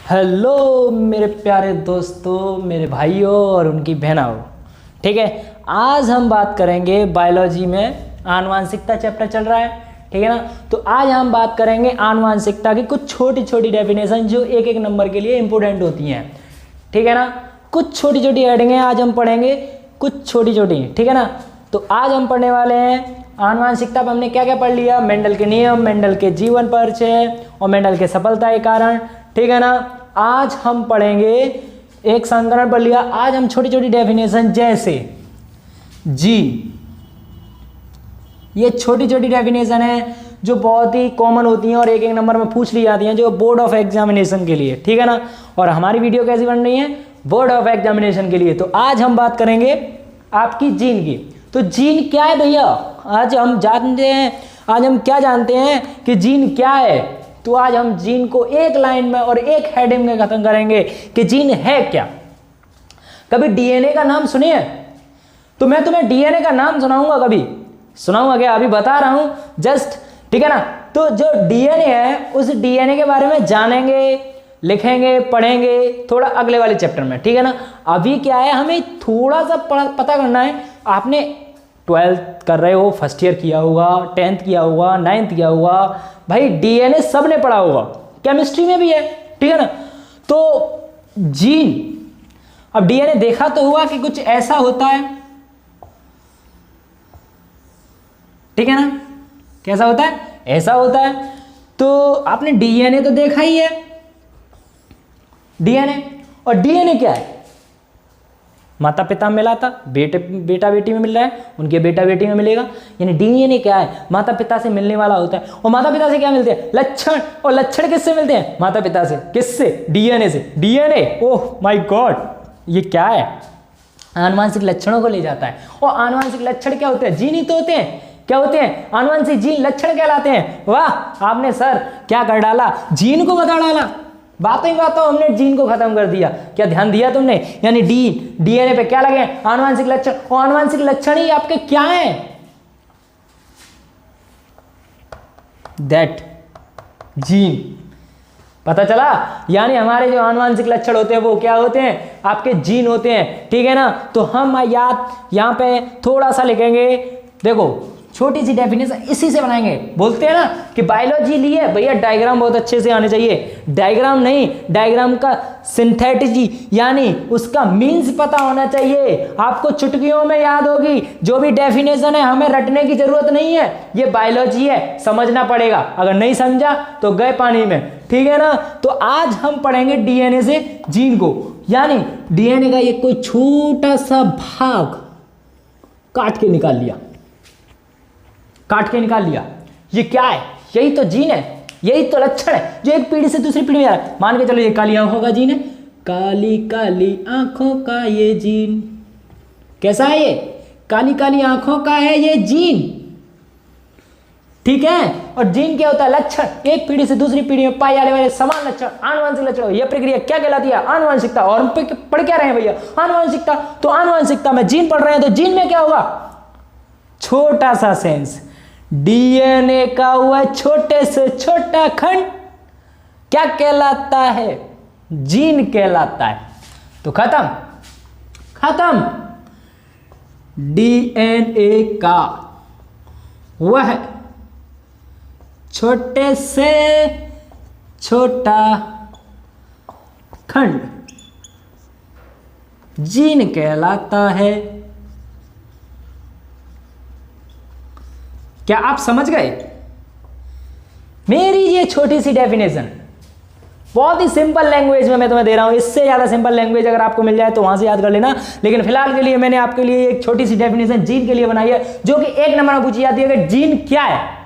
Hello मेरे प्यारे दोस्तों, मेरे भाइयों और उनकी बहनों। ठीक है, आज हम बात करेंगे बायोलॉजी में आनुवांशिकता चैप्टर चल रहा है। ठीक है ना, तो आज हम बात करेंगे आनुवांशिकता की कुछ छोटी छोटी डेफिनेशन जो एक एक नंबर के लिए इंपॉर्टेंट होती हैं। ठीक है ना, कुछ छोटी छोटी हेडिंग है आज हम पढ़ेंगे, कुछ छोटी छोटी। ठीक है ना, तो आज हम पढ़ने वाले हैं आनुवांशिकता पर। हमने क्या क्या पढ़ लिया? मेंडल के नियम, मेंडल के जीवन परिचय और मेंडल के सफलता के कारण। ठीक है ना, आज हम पढ़ेंगे एक संकरण पढ़ लिया। आज हम छोटी छोटी डेफिनेशन जैसे जीन, ये छोटी छोटी डेफिनेशन है जो बहुत ही कॉमन होती हैं और एक एक नंबर में पूछ ली जाती हैं, जो बोर्ड ऑफ एग्जामिनेशन के लिए। ठीक है ना, और हमारी वीडियो कैसी बन रही है? बोर्ड ऑफ एग्जामिनेशन के लिए। तो आज हम बात करेंगे आपकी जीन की। तो जीन क्या है भैया? आज हम जानते हैं, आज हम क्या जानते हैं कि जीन क्या है। तो आज हम जीन को एक लाइन में और एक हेडिंग में खत्म करेंगे कि जीन है क्या। कभी डीएनए का नाम सुनिए? तो मैं तुम्हें डीएनए का नाम सुनाऊंगा, कभी सुनाऊंगा क्या? अभी बता रहा हूं जस्ट। ठीक है ना, तो जो डीएनए है उस डीएनए के बारे में जानेंगे, लिखेंगे, पढ़ेंगे थोड़ा अगले वाले चैप्टर में। ठीक है ना, अभी क्या है, हमें थोड़ा सा पता करना है। आपने 12th कर रहे हो, फर्स्ट ईयर किया होगा, 10th किया होगा, 9th किया होगा, भाई डीएनए सबने पढ़ा होगा, केमिस्ट्री में भी है। ठीक है ना, तो जीन, अब डीएनए देखा तो हुआ कि कुछ ऐसा होता है। ठीक है ना, कैसा होता है? ऐसा होता है। तो आपने डीएनए तो देखा ही है, डीएनए। और डीएनए क्या है? माता पिता में मिला था, बेटा बेटी में मिल रहा है, उनके बेटा बेटी में मिलेगा। यानी डीएनए क्या है? माता पिता से मिलने वाला होता है। और माता पिता से क्या मिलते हैं? लक्षण। और लक्षण किससे मिलते हैं? माता पिता से। किससे? डीएनए से। डीएनए, ओह माय गॉड, ये क्या है? आनुवांशिक लक्षणों को ले जाता है। और आनुवांशिक लक्षण क्या होते हैं? जीन ही तो होते हैं। क्या होते हैं? आनुवांशिक जीन लक्षण कहलाते हैं। वाह, आपने सर क्या कर डाला, जीन को बता डाला। बातों ही बातों हमने जीन को खत्म कर दिया। क्या ध्यान दिया तुमने? यानी डीएनए पे क्या लगे? आनुवांशिक लक्षण। और आनुवांशिक लक्षण ही आपके क्या है? That gene. पता चला? यानी हमारे जो आनुवांशिक लक्षण होते हैं वो क्या होते हैं? आपके जीन होते हैं। ठीक है ना, तो हम याद यहां पे थोड़ा सा लिखेंगे। देखो, छोटी सी डेफिनेशन इसी से बनाएंगे। बोलते हैं ना कि बायोलॉजी लिए भैया डायग्राम बहुत अच्छे से आने चाहिए। डायग्राम नहीं, डायग्राम का सिंथेटिजी यानी उसका मीन्स पता होना चाहिए। आपको चुटकियों में याद होगी। जो भी डेफिनेशन है हमें रटने की जरूरत नहीं है, ये बायोलॉजी है, समझना पड़ेगा। अगर नहीं समझा तो गए पानी में। ठीक है ना, तो आज हम पढ़ेंगे डीएनए से जीन को। यानी डीएनए का ये कोई छोटा सा भाग काट के निकाल लिया, काट के निकाल लिया। ये क्या है? यही तो जीन है, यही तो लक्षण है जो एक पीढ़ी से दूसरी पीढ़ी में आ रहा है। मान के चलो ये काली आंखों का जीन है, काली काली आंखों का ये जीन। कैसा है ये? काली काली आंखों का है ये जीन। ठीक है, और जीन क्या होता है? लक्षण। एक पीढ़ी से दूसरी पीढ़ी में पाए जाने वाले समान लक्षण, आनुवंशिक लक्षण। यह प्रक्रिया क्या कहलाती है? आनुवंशिकता। और हम पढ़ क्या रहे हैं भैया? आनुवंशिकता। तो आनुवंशिकता में जीन पढ़ रहे हैं, तो जीन में क्या होगा? छोटा सा सेंस, डीएनए का हुआ छोटे से छोटा खंड क्या कहलाता है? जीन कहलाता है। तो खत्म, खत्म। डीएनए का वह छोटे से छोटा खंड जीन कहलाता है। क्या आप समझ गए? मेरी ये छोटी सी डेफिनेशन बहुत ही सिंपल लैंग्वेज में मैं तुम्हें दे रहा हूं। इससे ज्यादा सिंपल लैंग्वेज अगर आपको मिल जाए तो वहां से याद कर लेना। लेकिन फिलहाल के लिए मैंने आपके लिए एक छोटी सी डेफिनेशन जीन के लिए बनाई है, जो कि एक नंबर में पूछी जाती है कि जीन क्या है?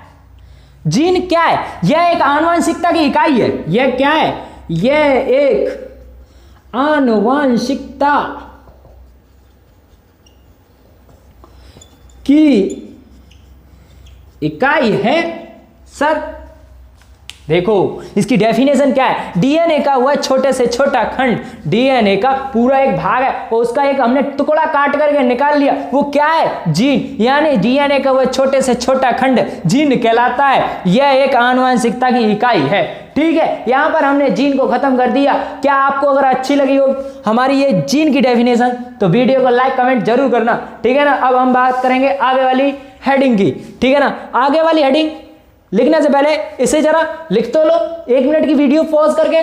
जीन क्या है? यह एक आनुवंशिकता की इकाई है। यह क्या है? यह एक आनुवंशिकता की इकाई है। सर देखो इसकी डेफिनेशन क्या है, डीएनए का हुआ छोटे से छोटा खंड, डीएनए का पूरा एक भाग है और उसका एक हमने टुकड़ा काट करके निकाल लिया, वो क्या है, जीन। यानी डीएनए का हुआ छोटे से छोटा खंड जीन कहलाता है। यह एक आनुवंशिकता की इकाई है। ठीक है, यहां पर हमने जीन को खत्म कर दिया। क्या आपको अगर अच्छी लगी हो हमारी ये जीन की डेफिनेशन तो वीडियो को लाइक कमेंट जरूर करना। ठीक है ना। अब हम बात करेंगे आगे वाली हेडिंग की। ठीक है ना। आगे वाली हेडिंग लिखने से पहले इसे जरा लिख तो लो, 1 मिनट की वीडियो पॉज करके।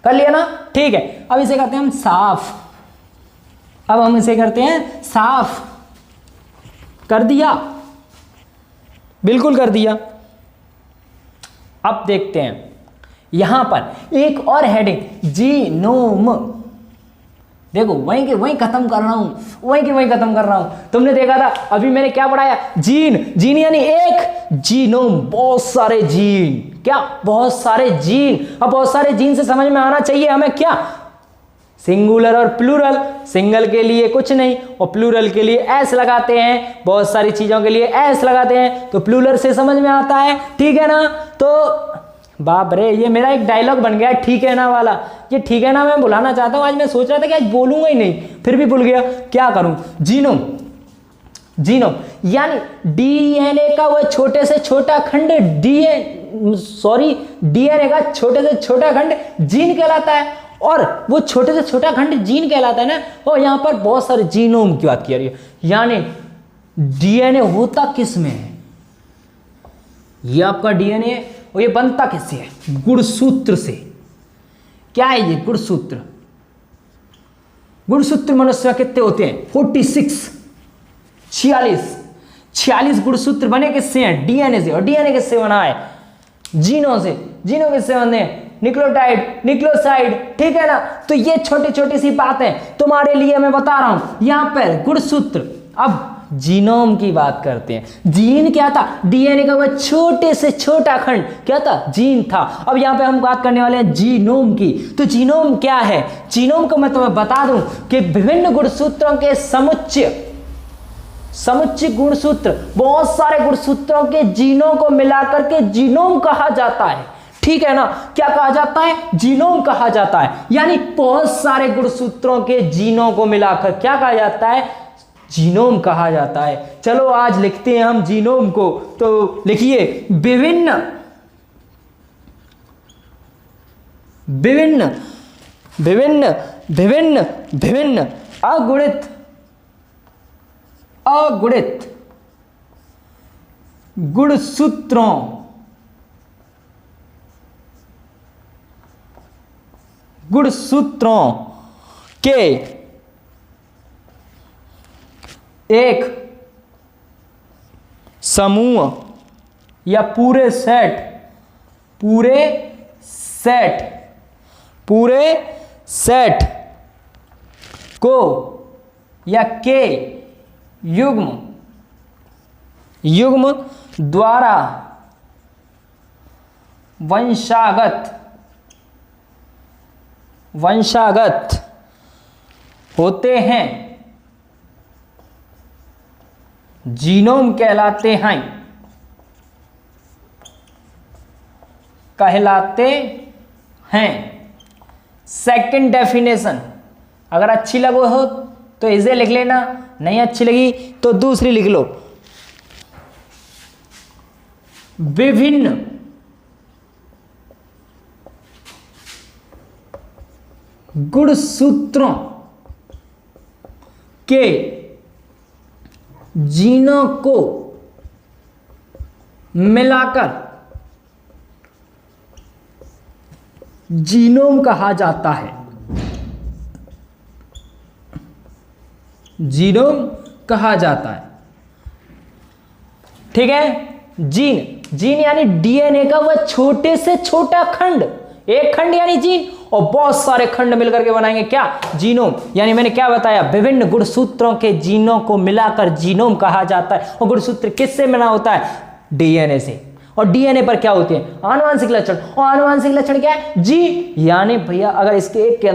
कर लिया ना। ठीक है, अब इसे करते हैं हम साफ। अब हम इसे करते हैं साफ। कर दिया, बिल्कुल कर दिया। अब देखते हैं यहां पर एक और हेडिंग, जीनोम। देखो वहीं के वहीं खत्म कर रहा हूं, वहीं के वहीं खत्म कर रहा हूं। तुमने देखा था अभी मैंने क्या पढ़ाया, जीन। जीन यानी एक, जीनोम बहुत सारे जीन। क्या, बहुत सारे जीन। अब बहुत सारे जीन से समझ में आना चाहिए हमें क्या, सिंगुलर और प्लूरल। सिंगल के लिए कुछ नहीं और प्लूरल के लिए एस लगाते हैं, बहुत सारी चीजों के लिए एस लगाते हैं, तो प्लूरल से समझ में आता है। ठीक है ना। तो बाप रे, ये मेरा एक डायलॉग बन गया ठीक है ना वाला। ये ठीक है ना मैं बुलाना चाहता हूं, आज मैं सोच रहा था कि आज बोलूंगा ही नहीं, फिर भी भूल गया, क्या करूं। जीनोम, जीनोम यानी डीएनए का वो छोटे से छोटा खंड, डीएनए का छोटे से छोटा खंड जीन कहलाता है। और वो छोटे से छोटा खंड जीन कहलाता है ना। और यहां पर बहुत सारे जीनोम की बात की जा रही है, यानी डीएनए होता किस में है, ये आपका डीएनए और ये बनता किससे है, गुणसूत्र से। क्या है ये गुणसूत्र, गुणसूत्र मनुष्य में कितने होते हैं, 46, 46 गुणसूत्र बने किससे हैं, डीएनए से। और डीएनए किससे बना है, जीनों से। जीनों किससे बने हैं, न्यूक्लियोटाइड, न्यूक्लियोसाइड। ठीक है ना। तो ये छोटी छोटी सी बातें तुम्हारे लिए मैं बता रहा हूं यहां पर गुणसूत्र। अब जीनोम की बात करते हैं। जीन क्या था, डीएनए का वह छोटे से छोटा खंड क्या था, जीन था। अब यहां पे हम बात करने वाले हैं जीनोम की। तो जीनोम क्या है, जीनोम को मैं तुम्हें बता दूं कि विभिन्न गुणसूत्रों के समुच्चय गुणसूत्र, बहुत सारे गुणसूत्रों के जीनों को मिलाकर के जीनोम कहा जाता है। ठीक है ना। क्या कहा जाता है, जीनोम कहा जाता है। यानी बहुत सारे गुणसूत्रों के जीनों को मिलाकर क्या कहा जाता है, जीनोम कहा जाता है। चलो आज लिखते हैं हम जीनोम को। तो लिखिए, विभिन्न विभिन्न विभिन्न विभिन्न विभिन्न अगुणित अगुणित गुणसूत्रों के एक समूह या पूरे सेट को या के युग्म द्वारा वंशागत होते हैं, जीनोम कहलाते हैं। सेकंड डेफिनेशन, अगर अच्छी लगो हो तो इसे लिख लेना, नहीं अच्छी लगी तो दूसरी लिख लो। विभिन्न गुणसूत्रों के जीनों को मिलाकर जीनोम कहा जाता है। जीनोम कहा जाता है। ठीक है। जीन यानी डीएनए का वह छोटे से छोटा खंड, एक खंड यानी जीन, और बहुत सारे खंड मिलकर के बनाएंगे क्या, जीनोम। यानी मैंने क्या बताया, विभिन्न गुणसूत्रों के जीनों को मिलाकर जीनोम कहा जाता है। और गुणसूत्र किससे बना होता है, डीएनए से। और डीएनए पर क्या होते हैं, आनुवंशिक लक्षण। और आनुवंशिक लक्षण क्या है, जी। यानी भैया अगर इसके एक के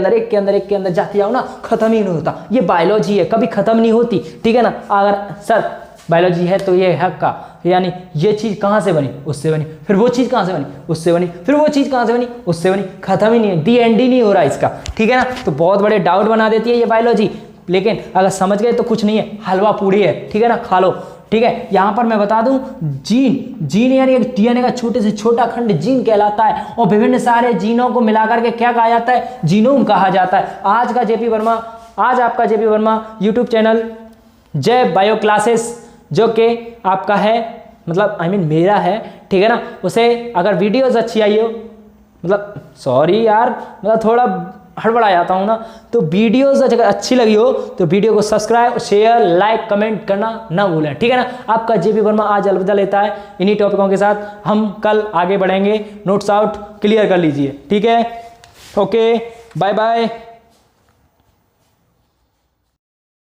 अंदर जाते जाओ ना, खत्म ही नहीं होता। ये बायोलॉजी है, कभी खत्म नहीं होती। ठीक है ना। अगर सर बायोलॉजी है तो ये हक का यानी ये चीज़ कहाँ से बनी, उससे बनी, फिर वो चीज़ कहाँ से बनी, उससे बनी, फिर वो चीज़ कहाँ से बनी, उससे बनी, खत्म ही नहीं है, डी एंड डी नहीं हो रहा इसका, ठीक है ना। तो बहुत बड़े डाउट बना देती है ये बायोलॉजी, लेकिन अगर समझ गए तो कुछ नहीं है, हलवा पूड़ी है, ठीक है ना, खा लो, ठीक है। यहाँ पर मैं बता दूं, जीन यानी एक डीएनए का छोटे से छोटा खंड जीन कहलाता है, और विभिन्न सारे जीनों को मिलाकर के क्या कहा जाता है, जीनोम कहा जाता है। आज आपका जेपी वर्मा यूट्यूब चैनल जय बायो क्लासेस, जो कि आपका है, मतलब मेरा है, ठीक है ना, उसे अगर वीडियोस अच्छी आई हो, मतलब सॉरी यार, मतलब थोड़ा हड़बड़ा जाता हूँ ना, तो वीडियोस अगर अच्छी लगी हो तो वीडियो को सब्सक्राइब, शेयर, लाइक, कमेंट करना ना भूलें, ठीक है ना। आपका जेपी वर्मा आज अलविदा लेता है इन्हीं टॉपिकों के साथ, हम कल आगे बढ़ेंगे। नोट्स आउट क्लियर कर लीजिए, ठीक है, ओके, बाय बाय।